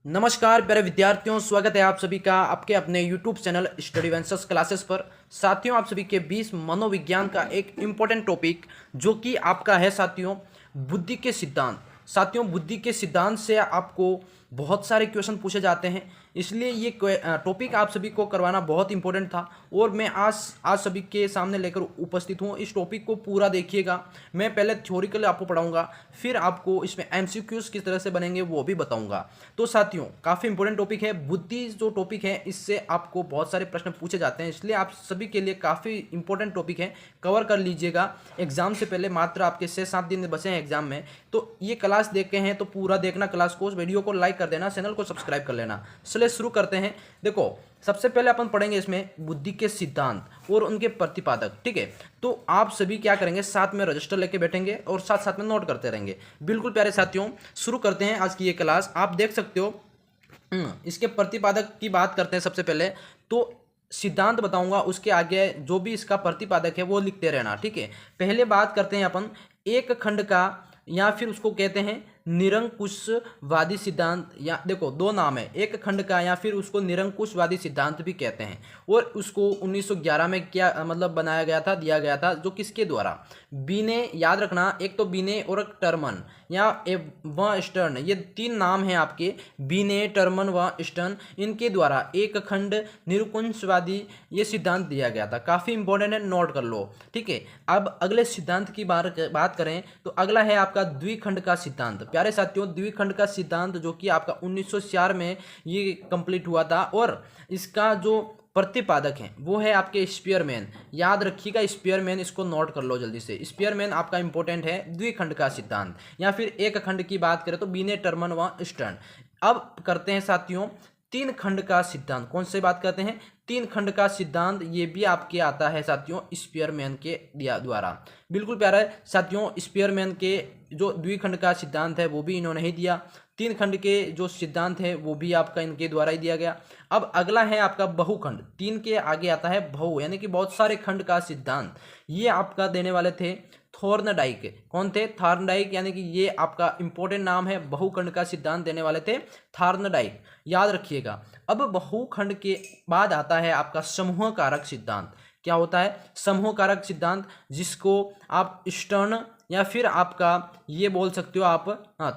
नमस्कार प्यारे विद्यार्थियों, स्वागत है आप सभी का आपके अपने YouTube channel study ventures classes पर। साथियों, आप सभी के 20 मनोविज्ञान का एक इम्पोर्टेंट टॉपिक जो कि आपका है साथियों बुद्धि के सिद्धांत। साथियों, बुद्धि के सिद्धांत से आपको बहुत सारे क्वेश्चन पूछे जाते हैं, इसलिए ये टॉपिक आप सभी को करवाना बहुत इंपॉर्टेंट था और मैं आज सभी के सामने लेकर उपस्थित हूँ। इस टॉपिक को पूरा देखिएगा। मैं पहले थ्योरिकल आपको पढ़ाऊंगा, फिर आपको इसमें एमसीक्यूज किस तरह से बनेंगे वो भी बताऊंगा। तो साथियों, काफ़ी इंपॉर्टेंट टॉपिक है। बुद्धि जो टॉपिक है इससे आपको बहुत सारे प्रश्न पूछे जाते हैं, इसलिए आप सभी के लिए काफ़ी इंपॉर्टेंट टॉपिक है, कवर कर लीजिएगा। एग्जाम से पहले मात्र आपके 6-7 दिन बचे हैं एग्जाम में, तो ये क्लास देख के हैं तो पूरा देखना क्लास को, वीडियो को लाइक कर देना, चैनल को सब्सक्राइब कर लेना। चलिए शुरू करते हैं। देखो, सबसे पहले अपन पढ़ेंगे इसमें बुद्धि के सिद्धांत और उनके प्रतिपादक। ठीक है, तो आप सभी क्या करेंगे, साथ में रजिस्टर लेके बैठेंगे और साथ साथ में नोट करते रहेंगे। बिल्कुल प्यारे साथियों, शुरू करते हैं आज की ये क्लास। आप देख सकते हो इसके प्रतिपादक की बात करते हैं। सबसे पहले तो सिद्धांत बताऊंगा, उसके आगे जो भी इसका प्रतिपादक है वो लिखते रहना। ठीक है, पहले बात करते हैं अपन एक खंड का, या फिर उसको कहते हैं निरंकुशवादी सिद्धांत। या देखो, दो नाम है, एक खंड का या फिर उसको निरंकुशवादी सिद्धांत भी कहते हैं। और उसको 1911 में क्या मतलब बनाया गया था, दिया गया था, जो किसके द्वारा, बीने, याद रखना, एक तो बीने और एक टर्मन या व स्टर्न, ये तीन नाम हैं आपके, बीने, टर्मन व स्टर्न, इनके द्वारा एक खंड निरंकुशवादी ये सिद्धांत दिया गया था। काफ़ी इंपॉर्टेंट है, नोट कर लो। ठीक है, अब अगले सिद्धांत की बात करें तो अगला है आपका द्विखंड का सिद्धांत। प्यारे साथियों, द्विखंड का सिद्धांत जो कि आपका 1904 में ये कंप्लीट हुआ था, और इसका जो प्रतिपादक हैं वो है आपके स्पीयरमैन। याद रखिएगा स्पीयरमैन, इसको नोट कर लो जल्दी से। स्पीयरमैन आपका इंपॉर्टेंट है द्विखंड का सिद्धांत। या फिर एक खंड की बात करें तो बीने, टर्मन व स्टर्न। अब करते हैं साथियों तीन खंड का सिद्धांत। कौन से बात करते हैं, तीन खंड का सिद्धांत, ये भी आपके आता है साथियों स्पीयरमैन के द्वारा। बिल्कुल प्यारा है साथियों, स्पीयरमैन के जो द्विखंड का सिद्धांत है वो भी इन्होंने ही दिया। तीन खंड के जो सिद्धांत है वो भी आपका इनके द्वारा ही दिया गया। अब अगला है आपका बहुखंड। तीन के आगे आता है बहु, यानी कि बहुत सारे खंड का सिद्धांत। ये आपका देने वाले थे थॉर्नडाइक। कौन थे, थॉर्नडाइक, यानी कि ये आपका इंपॉर्टेंट नाम है। बहुखंड का सिद्धांत देने वाले थे थॉर्नडाइक, याद रखिएगा। अब बहुखंड के बाद आता है आपका समूह कारक सिद्धांत। क्या होता है समूह कारक सिद्धांत, जिसको आप स्टर्न या फिर आपका ये बोल सकते हो आप,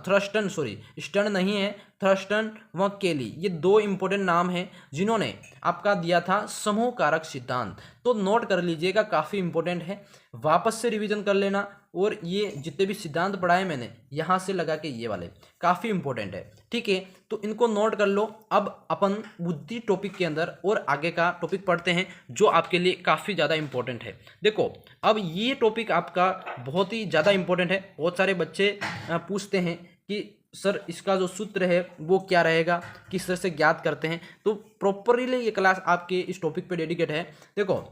थ्रस्टन, सॉरी स्टर्न नहीं है, थ्रस्टन व केली, ये दो इंपॉर्टेंट नाम हैं जिन्होंने आपका दिया था समूह कारक सिद्धांत। तो नोट कर लीजिएगा, काफ़ी इंपॉर्टेंट है, वापस से रिवीजन कर लेना। और ये जितने भी सिद्धांत पढ़ाए मैंने यहाँ से लगा के ये वाले काफ़ी इंपॉर्टेंट है। ठीक है, तो इनको नोट कर लो। अब अपन बुद्धि टॉपिक के अंदर और आगे का टॉपिक पढ़ते हैं जो आपके लिए काफ़ी ज़्यादा इंपॉर्टेंट है। देखो, अब ये टॉपिक आपका बहुत ही ज़्यादा इंपॉर्टेंट है। बहुत सारे बच्चे पूछते हैं कि सर इसका जो सूत्र है वो क्या रहेगा, किस तरह से ज्ञात करते हैं। तो प्रॉपरली ये क्लास आपके इस टॉपिक पे डेडिकेट है। देखो,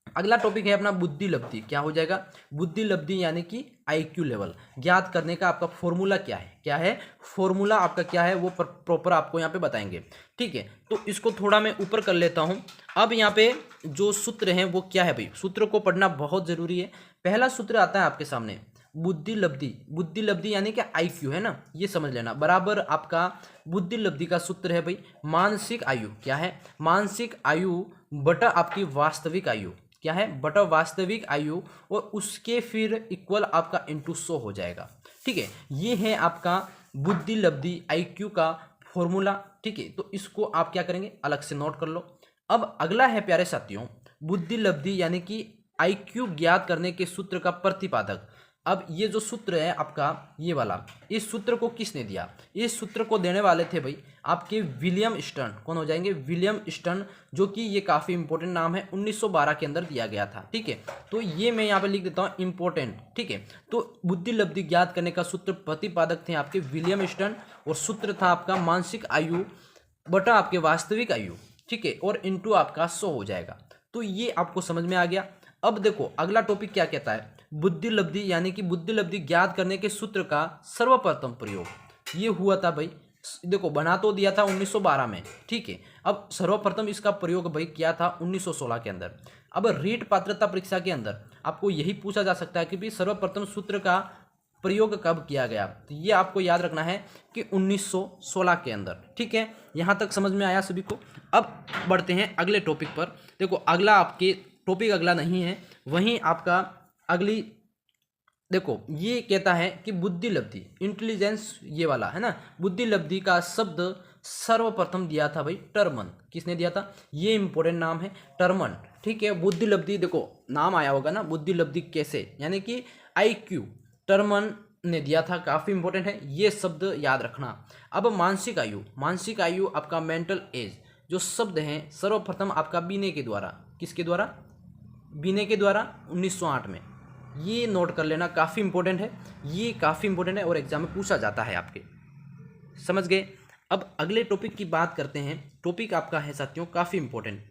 अगला टॉपिक है अपना बुद्धि लब्धि। क्या हो जाएगा, बुद्धि लब्धि यानी कि आईक्यू लेवल ज्ञात करने का आपका फॉर्मूला क्या है, क्या है फॉर्मूला आपका, क्या है वो प्रॉपर आपको यहाँ पे बताएंगे। ठीक है, तो इसको थोड़ा मैं ऊपर कर लेता हूँ। अब यहाँ पे जो सूत्र हैं वो क्या है भाई, सूत्र को पढ़ना बहुत जरूरी है। पहला सूत्र आता है आपके सामने, बुद्धि लब्धि। बुद्धि लब्धि यानी कि आईक्यू है ना, ये समझ लेना, बराबर आपका बुद्धि लब्धि का सूत्र है भाई मानसिक आयु। क्या है, मानसिक आयु बटा आपकी वास्तविक आयु। क्या है, बटा वास्तविक आयु, और उसके फिर इक्वल आपका इंटू 100 हो जाएगा। ठीक है, ये है आपका बुद्धि लब्धि आईक्यू का फॉर्मूला। ठीक है, तो इसको आप क्या करेंगे, अलग से नोट कर लो। अब अगला है प्यारे साथियों बुद्धि लब्धि यानी कि आईक्यू ज्ञात करने के सूत्र का प्रतिपादक। अब ये जो सूत्र है आपका ये वाला, इस सूत्र को किसने दिया, इस सूत्र को देने वाले थे भाई आपके विलियम स्टर्न। कौन हो जाएंगे, विलियम स्टर्न, जो कि ये काफ़ी इंपॉर्टेंट नाम है, 1912 के अंदर दिया गया था। ठीक है, तो ये मैं यहाँ पे लिख देता हूँ इंपॉर्टेंट। ठीक है, तो बुद्धि लब्धि ज्ञात करने का सूत्र प्रतिपादक थे आपके विलियम स्टर्न, और सूत्र था आपका मानसिक आयु बटा आपके वास्तविक आयु। ठीक है, और इंटू आपका 100 हो जाएगा। तो ये आपको समझ में आ गया। अब देखो अगला टॉपिक क्या कहता है, बुद्धि लब्धि यानी कि बुद्धि लब्धि ज्ञात करने के सूत्र का सर्वप्रथम प्रयोग ये हुआ था भाई। देखो, बना तो दिया था 1912 में। ठीक है, अब सर्वप्रथम इसका प्रयोग भाई किया था 1916 के अंदर। अब रीट पात्रता परीक्षा के अंदर आपको यही पूछा जा सकता है कि भाई सर्वप्रथम सूत्र का प्रयोग कब किया गया, तो ये आपको याद रखना है कि 1916 के अंदर। ठीक है, यहाँ तक समझ में आया सभी को। अब बढ़ते हैं अगले टॉपिक पर। देखो अगला आपके टॉपिक अगला नहीं है, वहीं आपका अगली देखो ये कहता है कि बुद्धि लब्धि, इंटेलिजेंस ये वाला है ना, बुद्धि लब्धि का शब्द सर्वप्रथम दिया था भाई टर्मन। किसने दिया था, ये इंपॉर्टेंट नाम है टर्मन। ठीक है, बुद्धि लब्धि देखो नाम आया होगा ना, बुद्धि लब्धि कैसे, यानी कि IQ टर्मन ने दिया था, काफी इंपॉर्टेंट है, ये शब्द याद रखना। अब मानसिक आयु, मानसिक आयु आपका मेंटल एज जो शब्द है सर्वप्रथम आपका बीने के द्वारा, किसके द्वारा, बीने के द्वारा 1908 में। ये नोट कर लेना, काफ़ी इंपॉर्टेंट है, ये काफ़ी इंपॉर्टेंट है और एग्जाम में पूछा जाता है आपके, समझ गए। अब अगले टॉपिक की बात करते हैं। टॉपिक आपका है साथियों काफ़ी इंपॉर्टेंट।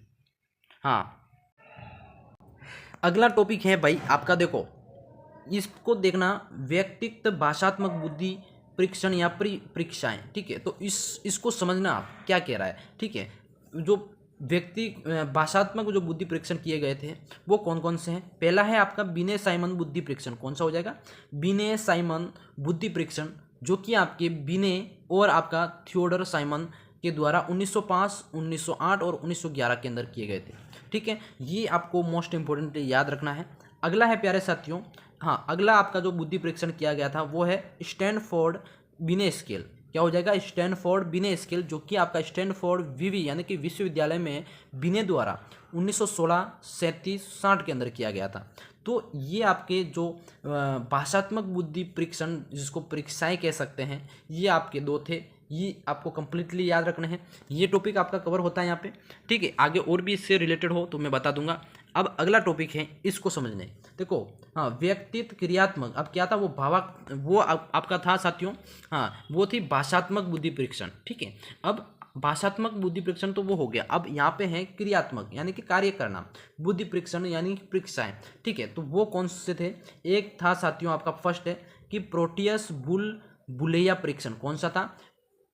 हाँ, अगला टॉपिक है भाई आपका, देखो इसको देखना, व्यक्तित्व भाषात्मक बुद्धि परीक्षण या परीक्षाएं। ठीक है, तो इसको समझना आप क्या कह रहा है। ठीक है, जो व्यक्ति भाषात्मक जो बुद्धि परीक्षण किए गए थे वो कौन कौन से हैं। पहला है आपका बिने साइमन बुद्धि परीक्षण, कौन सा हो जाएगा, बिने साइमन बुद्धि परीक्षण, जो कि आपके बिने और आपका थियोडर साइमन के द्वारा 1905, 1908 और 1911 के अंदर किए गए थे। ठीक है, ये आपको मोस्ट इंपोर्टेंट याद रखना है। अगला है प्यारे साथियों, हाँ अगला आपका जो बुद्धि परीक्षण किया गया था वो है स्टैनफोर्ड बिने स्केल। क्या हो जाएगा, स्टैनफोर्ड बिने स्केल, जो कि आपका स्टैनफोर्ड विवि यानी कि विश्वविद्यालय में बिने द्वारा 1916, 37, 60 के अंदर किया गया था। तो ये आपके जो भाषात्मक बुद्धि परीक्षण जिसको परीक्षाएं कह सकते हैं, ये आपके दो थे, ये आपको कंप्लीटली याद रखने हैं। ये टॉपिक आपका कवर होता है यहाँ पे। ठीक है, आगे और भी इससे रिलेटेड हो तो मैं बता दूंगा। अब अगला टॉपिक है, इसको समझने, देखो हाँ व्यक्तित्व क्रियात्मक, अब क्या था वो वो आपका था साथियों, हाँ वो थी भाषात्मक बुद्धि परीक्षण। ठीक है, अब भाषात्मक बुद्धि परीक्षण तो वो हो गया, अब यहाँ पे है क्रियात्मक यानी कि कार्य करना बुद्धि परीक्षण यानी कि परीक्षाएं। ठीक है, तो वो कौन से थे, एक था साथियों आपका फर्स्ट है कि प्रोटियस बुलेया परीक्षण। कौन सा था,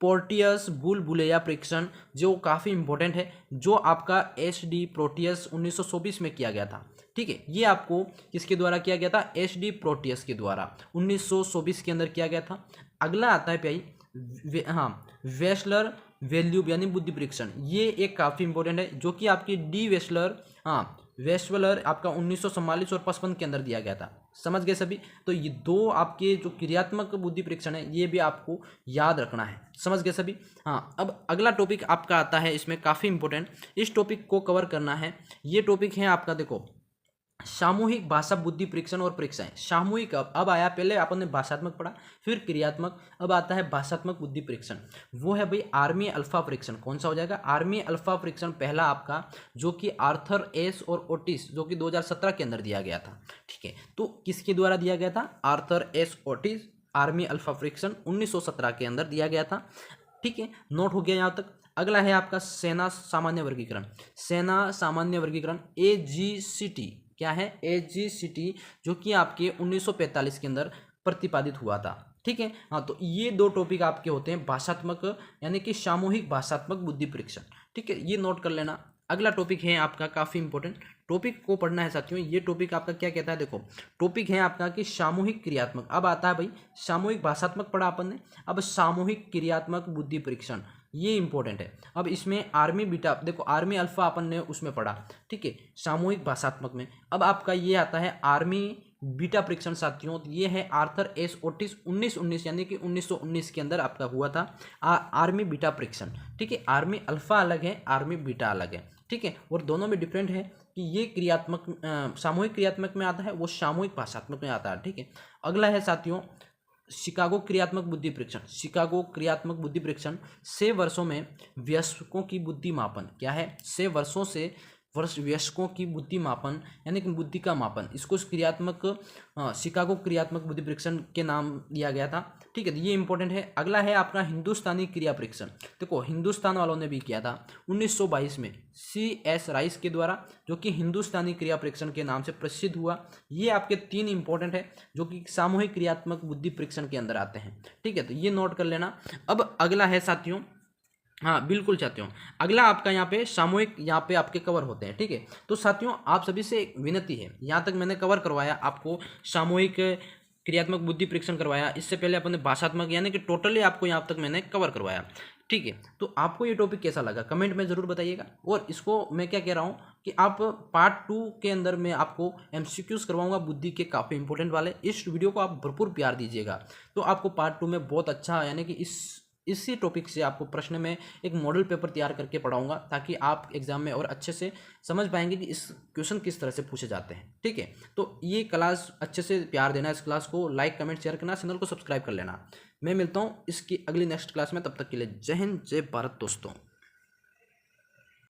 पोर्टियस बुलेया परीक्षण, जो काफ़ी इंपॉर्टेंट है, जो आपका SD प्रोटियस 1924 में किया गया था। ठीक है, ये आपको किसके द्वारा किया गया था, SD प्रोटियस के द्वारा 1924 के अंदर किया गया था। अगला आता है भाई हाँ वेस्लर वैल्यूब यानी बुद्धि परीक्षण, ये एक काफ़ी इंपॉर्टेंट है, जो कि आपकी डी वेस्लर हाँ वेस्लर आपका 1944 और 55 के अंदर दिया गया था। समझ गए सभी। तो ये दो आपके जो क्रियात्मक बुद्धि परीक्षण है ये भी आपको याद रखना है। समझ गए सभी। हाँ, अब अगला टॉपिक आपका आता है, इसमें काफ़ी इंपॉर्टेंट, इस टॉपिक को कवर करना है। ये टॉपिक है आपका, देखो सामूहिक भाषा बुद्धि परीक्षण और परीक्षाएं। सामूहिक अब आया, पहले अपन ने भाषात्मक पढ़ा, फिर क्रियात्मक, अब आता है भाषात्मक बुद्धि परीक्षण। वो है भाई आर्मी अल्फा परीक्षण। कौन सा हो जाएगा, आर्मी अल्फा परीक्षण पहला आपका, जो कि आर्थर एस और ओटिस, जो कि 2017 के अंदर दिया गया था। ठीक है, तो किसके द्वारा दिया गया था, Arthur S Otis, army alpha परीक्षण 1917 के अंदर दिया गया था। ठीक है, नोट हो गया यहाँ तक। अगला है आपका सेना सामान्य वर्गीकरण। सेना सामान्य वर्गीकरण AGCT, क्या है AGCT, जो कि आपके 1945 के अंदर प्रतिपादित हुआ था। ठीक है, हाँ तो ये दो टॉपिक आपके होते हैं, भाषात्मक यानी कि सामूहिक भाषात्मक बुद्धि परीक्षण। ठीक है, ये नोट कर लेना। अगला टॉपिक है आपका काफ़ी इंपॉर्टेंट, टॉपिक को पढ़ना है साथियों। ये टॉपिक आपका क्या कहता है, देखो टॉपिक है आपका कि सामूहिक क्रियात्मक। अब आता है भाई सामूहिक भाषात्मक पढ़ा अपन ने, अब सामूहिक क्रियात्मक बुद्धि परीक्षण, ये इंपॉर्टेंट है। अब इसमें आर्मी बीटा, देखो आर्मी अल्फा अपन ने उसमें पढ़ा, ठीक है, सामूहिक भाषात्मक में। अब आपका ये आता है आर्मी बीटा परीक्षण साथियों, ये है आर्थर एस ओटिस 1919 यानी कि 1919 के अंदर आपका हुआ था आर्मी बीटा परीक्षण। ठीक है, आर्मी अल्फा अलग है, आर्मी बीटा अलग है। ठीक है, और दोनों में डिफरेंट है कि ये क्रियात्मक सामूहिक क्रियात्मक में आता है, वो सामूहिक भाषात्मक में आता है। ठीक है, अगला है साथियों शिकागो क्रियात्मक बुद्धि परीक्षण। शिकागो क्रियात्मक बुद्धि परीक्षण 6 वर्षों में वयस्कों की बुद्धि मापन, क्या है 6 वर्षों से वयस्कों की बुद्धि मापन यानी कि बुद्धि का मापन, इसको क्रियात्मक शिकागो क्रियात्मक बुद्धि परीक्षण के नाम दिया गया था। ठीक है, तो ये इंपॉर्टेंट है। अगला है आपका हिंदुस्तानी क्रिया परीक्षण। देखो हिंदुस्तान वालों ने भी किया था 1922 में CS राइस के द्वारा, जो कि हिंदुस्तानी क्रिया परीक्षण के नाम से प्रसिद्ध हुआ। ये आपके 3 इंपॉर्टेंट है जो कि सामूहिक क्रियात्मक बुद्धि परीक्षण के अंदर आते हैं। ठीक है, तो ये नोट कर लेना। अब अगला है साथियों, हाँ बिल्कुल साथियों, अगला आपका यहाँ पे सामूहिक, यहाँ पे आपके कवर होते हैं। ठीक है, तो साथियों आप सभी से एक विनती है, यहाँ तक मैंने कवर करवाया आपको सामूहिक क्रियात्मक बुद्धि परीक्षण करवाया, इससे पहले अपन ने भाषात्मक, यानी कि टोटली आपको यहाँ तक मैंने कवर करवाया। ठीक है, तो आपको ये टॉपिक कैसा लगा कमेंट में ज़रूर बताइएगा। और इसको मैं क्या कह रहा हूँ कि आप पार्ट 2 के अंदर मैं आपको एमसीक्यूज करवाऊंगा बुद्धि के, काफ़ी इंपॉर्टेंट वाले। इस वीडियो को आप भरपूर प्यार दीजिएगा, तो आपको पार्ट 2 में बहुत अच्छा, यानी कि इसी टॉपिक से आपको प्रश्न में एक मॉडल पेपर तैयार करके पढ़ाऊंगा, ताकि आप एग्जाम में और अच्छे से समझ पाएंगे कि इस क्वेश्चन किस तरह से पूछे जाते हैं। ठीक है, तो ये क्लास अच्छे से प्यार देना, इस क्लास को लाइक कमेंट शेयर करना, चैनल को सब्सक्राइब कर लेना। मैं मिलता हूँ इसकी अगली नेक्स्ट क्लास में, तब तक के लिए जय हिंद जय भारत दोस्तों।